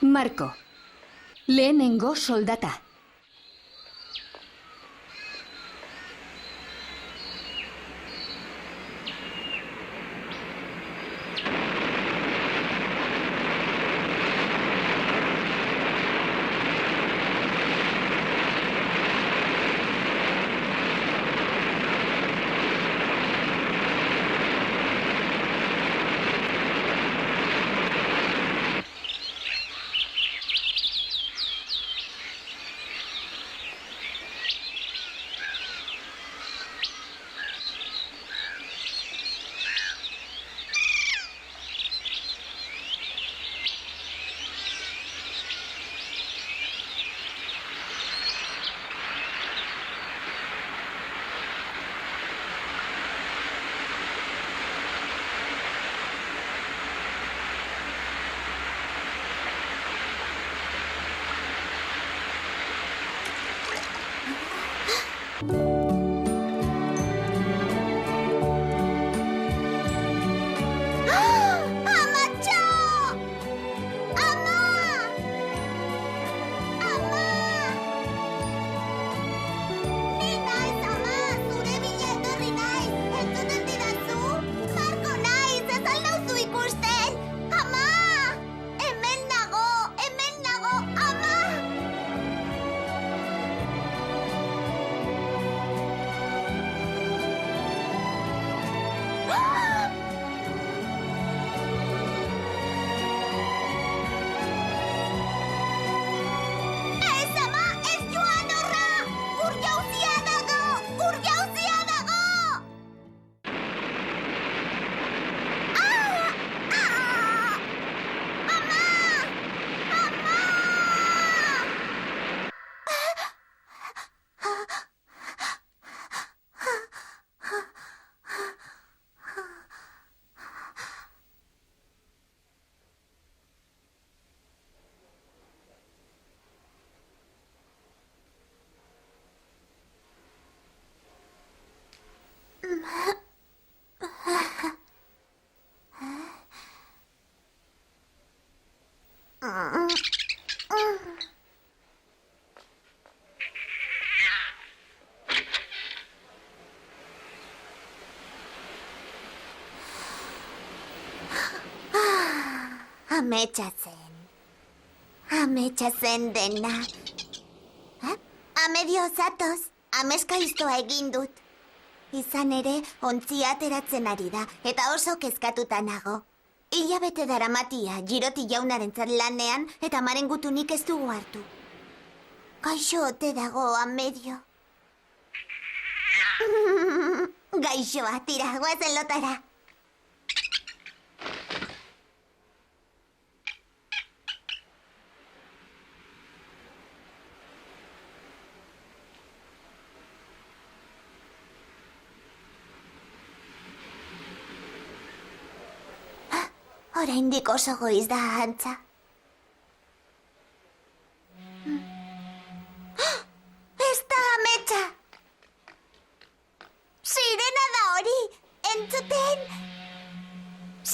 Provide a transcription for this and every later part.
Marko, lehenengo soldata. Ametsa zen dena. Amedio zatoz, ameskaiztoa egin dut. Izan ere, ontzia ateratzen ari da, eta oso kezkatuta nago. Hilabete daramatia, Giroti jaunarentzat lanean, eta amaren gutunik ez dugu hartu. Gaixo ote dago, Amedio. Gaixoa, tira, guazen lotara. Oraindik oso goiz da, antza. Ez da ametsa! Sirena da hori! Entzuten!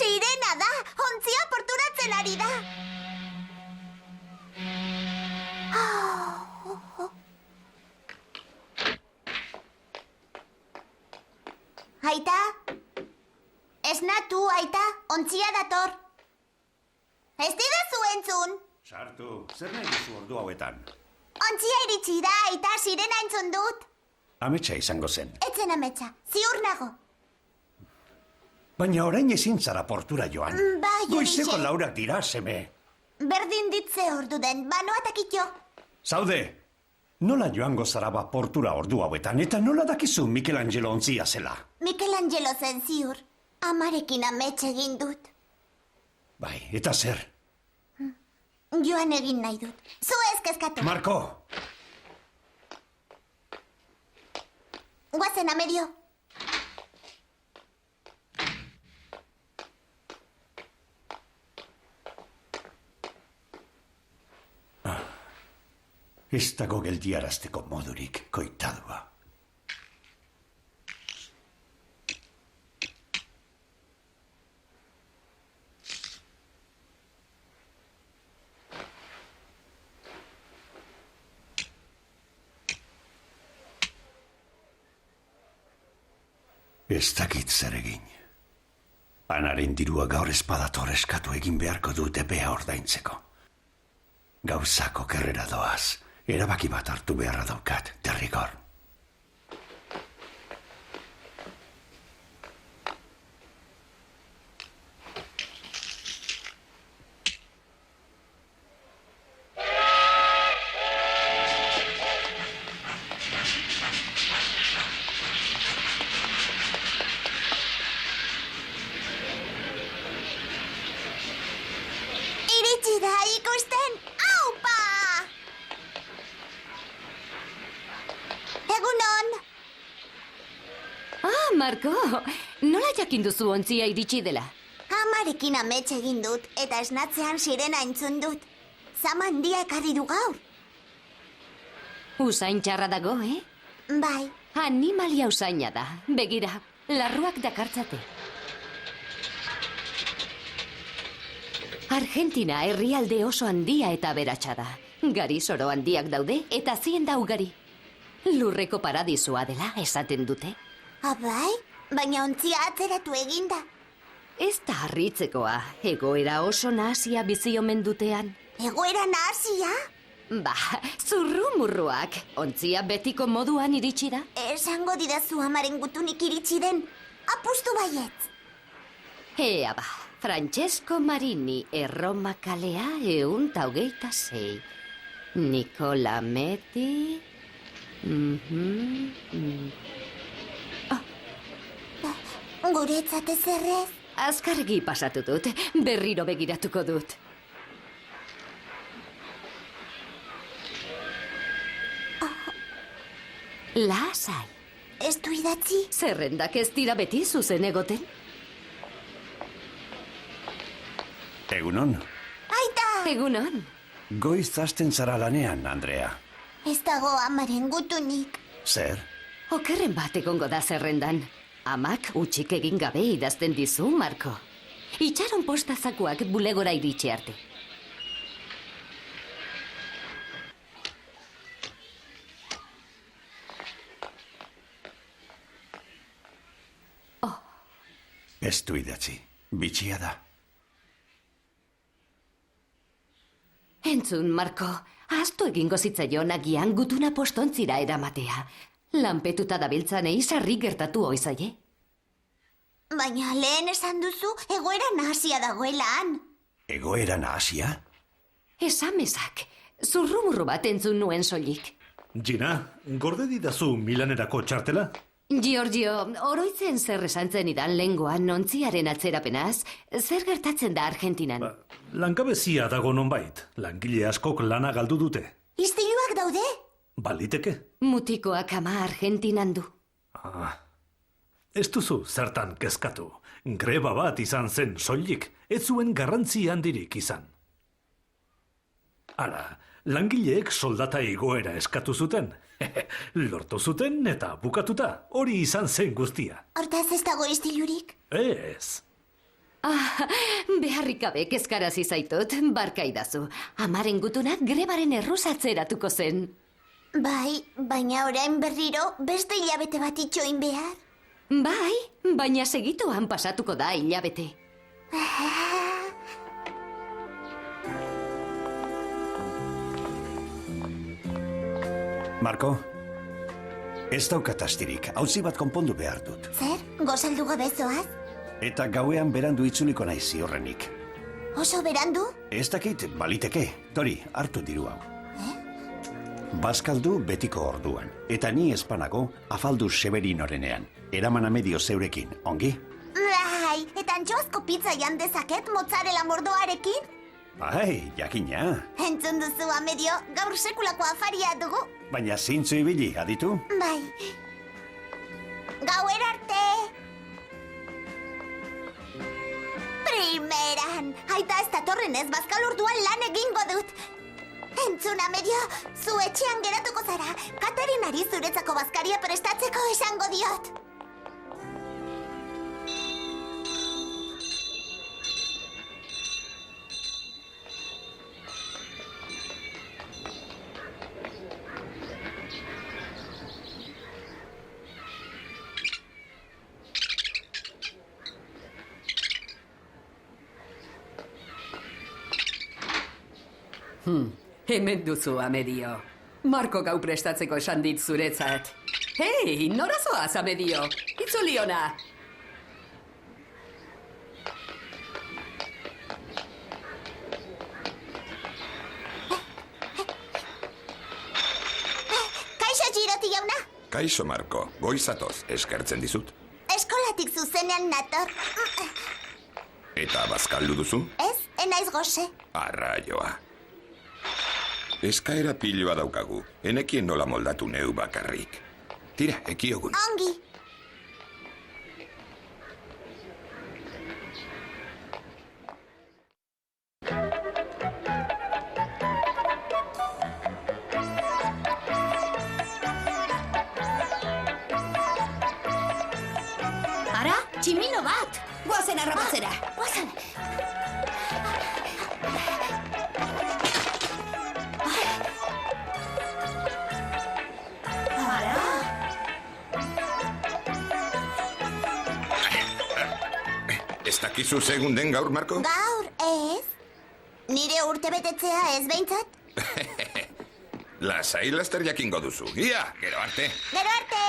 Sirena da! Ontzia porturatzen ari da! Aita? Esnatu, aita, ontzia dator. Ez didazu entzun? Sartu, zer nahi duzu ordu hauetan? Ontzia iritsi da, aita, sirena entzun dut. Ametsa izango zen. Etzen ametsa, ziur nago. Baina orain ezin zara portura joan. Bai, Goizeko horixe. laurak dira, seme. Berdin ditze ordu den, banoatakitxo. Zaude, nola joango zara ba portura ordu hauetan, eta nola dakizu Michelangelo ontzia zela? Michelangelo zen ziur. Amarekin amets egin dut. Bai, eta zer? Joan egin nahi dut. Zu ez kezkatu. Marko! Guazen, Amedio. Ez dago geldiarazteko modurik, koitadua. Ez dakit zer egin. Anaren dirua gaur espadator eskatu egin beharko dut epea ordaintzeko. Gauzako kerrera doaz, erabaki bat hartu beharra daukat, derrigor. Iritsi da ikusten! Aupa! Egunon! Ah, Marko, nola jakin duzu ontzia iritsi dela? Amarekin amets egin dut, eta esnatzean sirena entzun dut. Zama handia ekarri du gaur. Usain txarra dago, eh? Bai, Animalia usaina da. Begira, larruak dakartzate. Argentina herrialde oso handia eta aberatsa da. Gari zoro handiak daude eta zienda ugari. Lurreko paradisua dela esaten dute. abai, baina ontzia atzeratu eginda. Ez da harritzekoa, egoera oso nahasia bizi omen dutean. Egoera nahasia? Ba, zurrumurruak, ontzia betiko moduan iritsi da. Esango didazu amaren gutunik iritsi den. Apustu baietz. Ea ba, Francesco Marini, Erroma kalea 126. Nicola Metti... Guretzat ezerrez. Azkargi pasatu dut, berriro begiratuko dut. Lasai, Ez du idatzi? zerrendak ez dira beti zuzen egoten. Egunon, Aita! Egunon, goiz hasten zara lanean, Andrea. Ez dago amaren gutunik. Zer? okerren bat egongo da zerrendan. Amak utxik egin gabe idazten dizu, Marko. Itxaron postazakuak bulegora iritsi arte. Ez du idatzi, bitxia da. Entzun, Marko, ahaztu egingo zitzaion agian gutuna postontzira eramatea. Lanpetuta dabiltzanei sarri gertatu oizaie. Baina lehen esan duzu egoera nahasia dagoela han. Egoera nahasia? Esamezak, zurrumurru bat entzun nuen soilik. Gina, gorde didazu Milanerako txartela? Giorgio, oroitzen zer esantzen idan lengoan ontziaren atzerapenaz, zer gertatzen da Argentinan? Langabezia dago nonbait, langile askok lana galdu dute. Istiluak daude? Baliteke? Mutikoak ama Argentinan du. Ez duzu zertan kezkatu. Greba bat izan zen soilik, ez zuen garrantzi handirik izan. Hala, langileek soldata igoera eskatu zuten. Lortu zuten eta bukatuta, hori izan zen guztia. Hortaz ez dago istilurik? Ez. Beharrik gabe kezkarazi zaitut, barkaidazu. Amaren gutunak grebaren erruzatzeratuko zen. Bai, baina orain berriro beste hilabete bat itxoin behar. Bai, baina segituan pasatuko da hilabete. Marko, ez daukat astirik, auzi bat konpondu behar dut. Zer? Gozaldu gabe zoaz? Eta gauean berandu itzuliko naiz ziurrenik. Oso berandu? Ez dakit, baliteke. Tori, hartu diru hau. Bazkaldu betiko orduan. Eta ni espanago afaldu Severinorenean. Eraman amedio zeurekin, ongi? Bai, eta antxoazko pizza jan dezaket mozzarella mordoarekin? Bai, jakina. Entzun duzu amedio, gaur sekulako afaria dugu. Baina zintzu ibili, aditu? Bai. Gauer arte! Primeran! Aita ez datorren ez bazkal orduan lan egingo dut. Entzun amedio, zu etxean geratuko zara. Katarinari zuretzako bazkaria prestatzeko esango diot. Hemen duzu, Amedio. Marko gau prestatzeko esan dit zuretzat. Hei, nora zoaz, Amedio? Itzuli ona. Kaixo, Giroti jauna? Kaixo, Marko, goizatoz, eskertzen dizut. Eskolatik zuzenean nator. Eta bazkaldu duzu? Ez, enaiz goxe. Arraioa. Eskaera piloa daukagu, enekien nola moldatu neu bakarrik. Tira, ekiogun. Ongi. Ara, tximino bat! Guazen arrabatzera! Guazen. Ez dakizu segun den gaur, Marko? Gaur, ez? Nire urte betetzea ez behintzat? Lasai laster jakingo duzu. Ia, gero arte. Gero arte!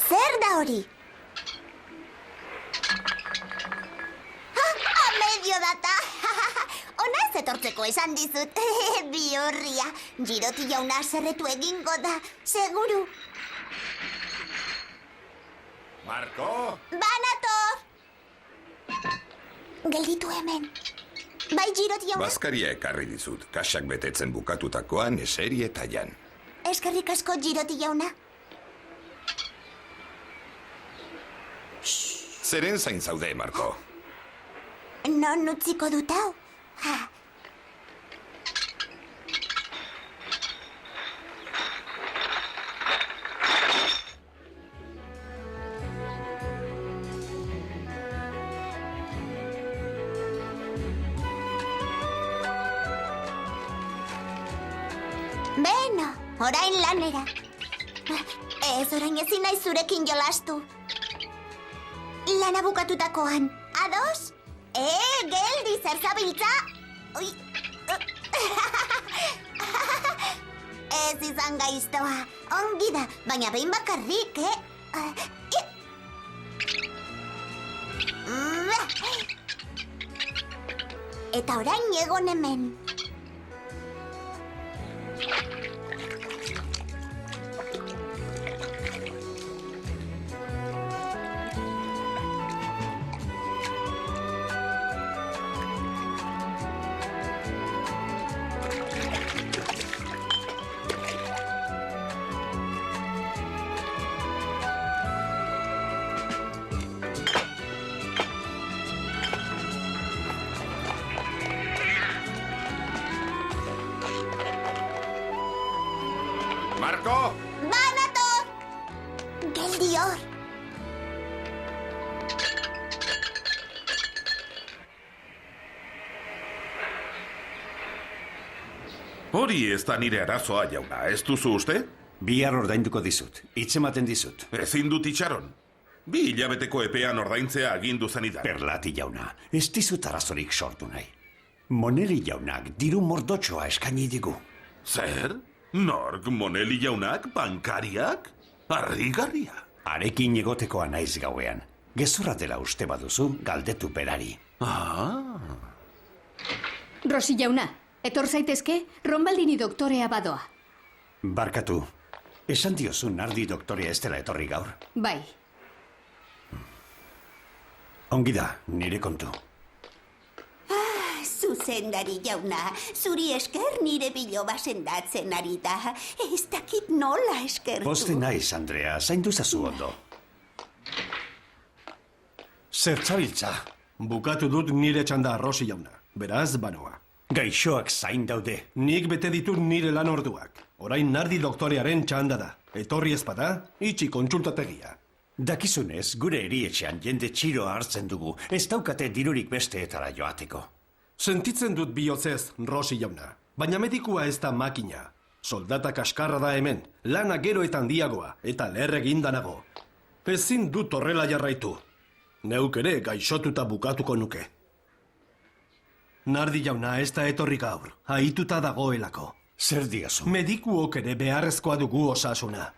Zer da hori? Amedio data! Ona ez etortzeko esan dizut. Bihurria. Giroti jauna zerretu egingo da, seguru. Marko! Banator! Gelditu hemen. Bai, Giroti jauna? Bazkaria ekarri dizut, kasak betetzen bukatutakoan eseri eta jan. Eskerrik asko, Giroti jauna. Zeren zain zaude, Marko? Non utziko dut hau? Ha. Beno, orain lanera. Ez, orain ezin naiz zurekin jolastu. Lana bukatutakoan. Ados? Geldi, zer zabiltza? Ui. Ez izan gaiztoa. Ongi da, baina behin bakarrik, Eta orain egon hemen. Marko! Banator! Geldi hor. Hori ez da nire arazoa, jauna, ez duzu uste? Bihar ordainduko dizut, hitzematen dizut. Ezin dut itxaron. 2 hilabeteko epean ordaintzea agindu zenidan. Perlati jauna, ez dizut arazorik sortu nahi. Moneli jaunak diru mordotxoa eskaini digu. Zer? Nork, Moneli jaunak, bankariak? Harrigarria. Arekin egotekoa naiz gauean. Gezurra dela uste baduzu, galdetu berari. Rosi jauna, etor zaitezke, Ronbaldini doktorea badoa. Barkatu, esan diozu Nardi doktorea ez dela etorri gaur. Bai, Ongi da, nire kontu. Zuzendari jauna, zuri esker nire biloba sendatzen ari da. Ez dakit nola eskertu. Poste naiz, Andrea, zaindu zazu ondo. Zertzabiltza. Bukatu dut nire txanda Rosi jauna. Beraz, banoa. Gaixoak zain daude. Nik bete ditut nire lan orduak. Orain Nardi doktorearen txanda da. Etorri ezpada, itxi kontsultategia. Dakizunez, gure erietxean jende txiroa hartzen dugu. Ez daukate dirurik besteetara joateko. Sentitzen dut bihotzez, Rosi jauna. Baina medikua ez da makina. Soldata kaskarra da hemen. Lana gero eta handiagoa. Eta lerregin danago. Ezin dut horrela jarraitu. Neuk ere gaixotuta bukatuko nuke. Nardi jauna ez da etorri gaur. Haituta dagoelako. Zer diazu? Medikuok ere beharrezkoa dugu osasuna.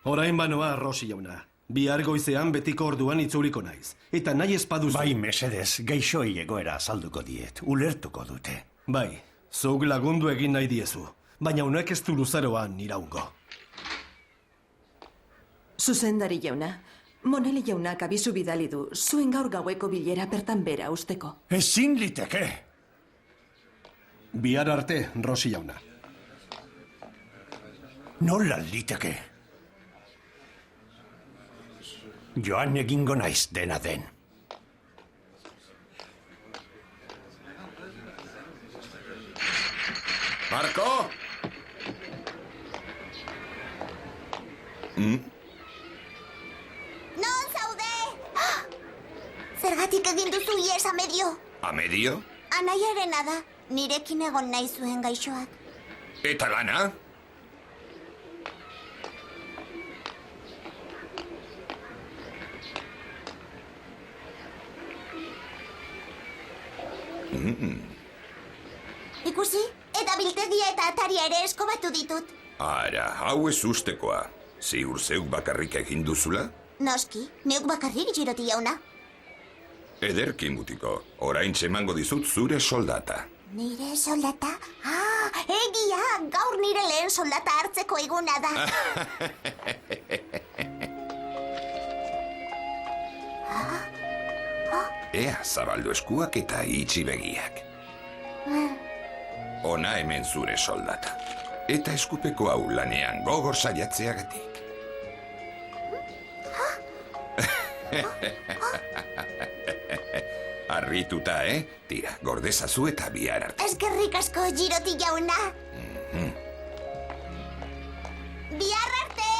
Orain banoa, Rosi jauna. Bihar goizean betiko orduan itzuliko naiz. Eta nahi espaduzu... Bai, mesedez, gaixoi egoera azalduko diet. Ulertuko dute. Bai, zuk lagundu egin nahi diezu. Baina unek ez du luzaroan iraungo. Zuzendari jauna, Moneli jaunak abizu bidali du, zuen gaur gaueko bilera bertan bera usteko. Ezin liteke! Bihar arte, Rosi jauna. Nola liteke? Joan egingo naiz dena den. Marko! Non zaude! Zergatik egin duzu ies amedio? Amedio? Anaiarena da, nirekin egon nahi zuen gaixoak. Eta lana? Ikusi, eta biltegia eta ataria ere eskobatu ditut. Ara, hau ez ustekoa. Ziur zeuk bakarrik egin duzula? Noski, neuk bakarrik Giroti jauna. Ederki mutiko, orain txemango dizut zure soldata. Nire soldata? Egia, gaur nire lehen soldata hartzeko eguna da. Ea, zabaldu eskuak eta itxi begiak. Ona hemen zure soldata. Eta eskupeko hau lanean gogor saiatzeagatik. Arrituta, Tira, gordezazu eta bihar arte. Eskerrik asko, Giroti jauna. Bihar arte!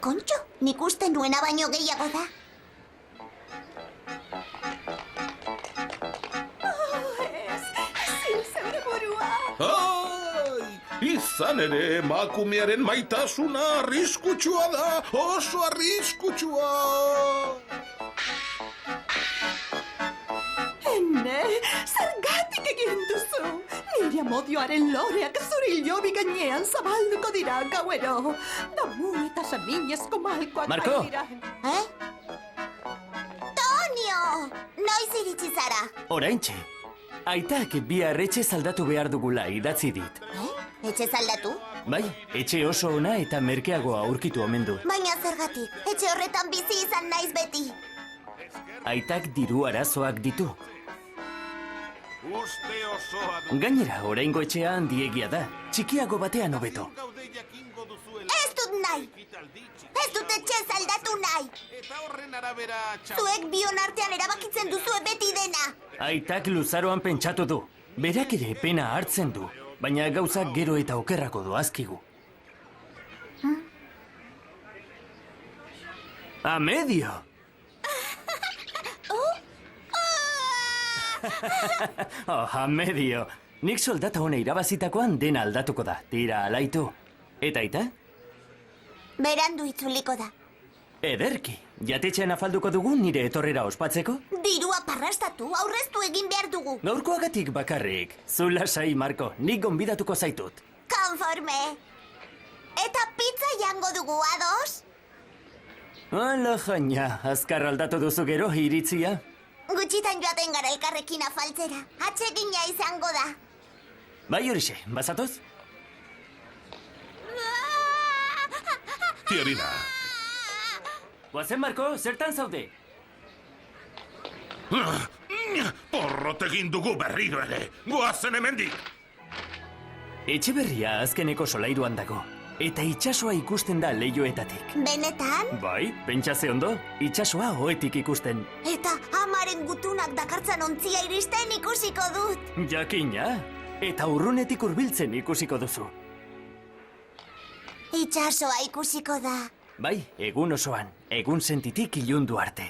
Kontxo, nik uste nuena baino gehiago da. Ai, izan ere emakumearen maitasuna arriskutsua da, oso arriskutsua. Ene, zergatik egin duzu? Nire amodioaren loreak zure ilobi gainean zabalduko dira gauero. Damu eta saminezko malkoak Marko! baitira. Tonio! Noiz iritsi zara? Oraintxe. Aitak bihar etxe zaldatu behar dugula idatzi dit. Etxe zaldatu? Bai, etxe oso ona eta merkeagoa aurkitu omen du. Baina zergatik, etxe horretan bizi izan naiz beti. Aitak diru arazoak ditu. Uste osoa du. Gainera, oraingo etxea handiegia da. Txikiago batean hobeto. Ez dut nahi! Ez dut etxe zaldatu nahi! Eta horren arabera Zuek bion artean erabakitzen duzue beti dena! Aitak luzaroan pentsatu du. Berak ere pena hartzen du. Baina gauzak gero eta okerrako doazkigu. Amedio! Amedio! Nik soldata hona irabazitakoan dena aldatuko da. Tira, alaitu. Eta aita? Berandu itzuliko da. Ederki, jatetxean afalduko dugu nire etorrera ospatzeko? Dirua parrastatu, aurreztu egin behar dugu. Gaurkoagatik bakarrik. Zu lasai, Marko, nik gonbidatuko zaitut. Konforme. Eta pizza jango dugu, ados? Ala jaina, azkar aldatu duzu gero iritzia. Gutxitan joaten gara elkarrekin afaltzera. Atsegina izango da. Bai horixe, bazatoz? Tiorina. Guazen, Marko, zertan zaude? Porrot egin dugu berriro ere. Goazen hemendik. Etxe berria azkeneko solairuan dago. Eta itsasoa ikusten da leihoetatik. Benetan? Bai, pentsa ze ondo, itsasoa ohetik ikusten. Eta amaren gutunak dakartzan ontzia iristen ikusiko dut. Jakina, eta urrunetik hurbiltzen ikusiko duzu. Itsasoa ikusiko da. Bai, egun osoan, egun sentitik ilundu arte.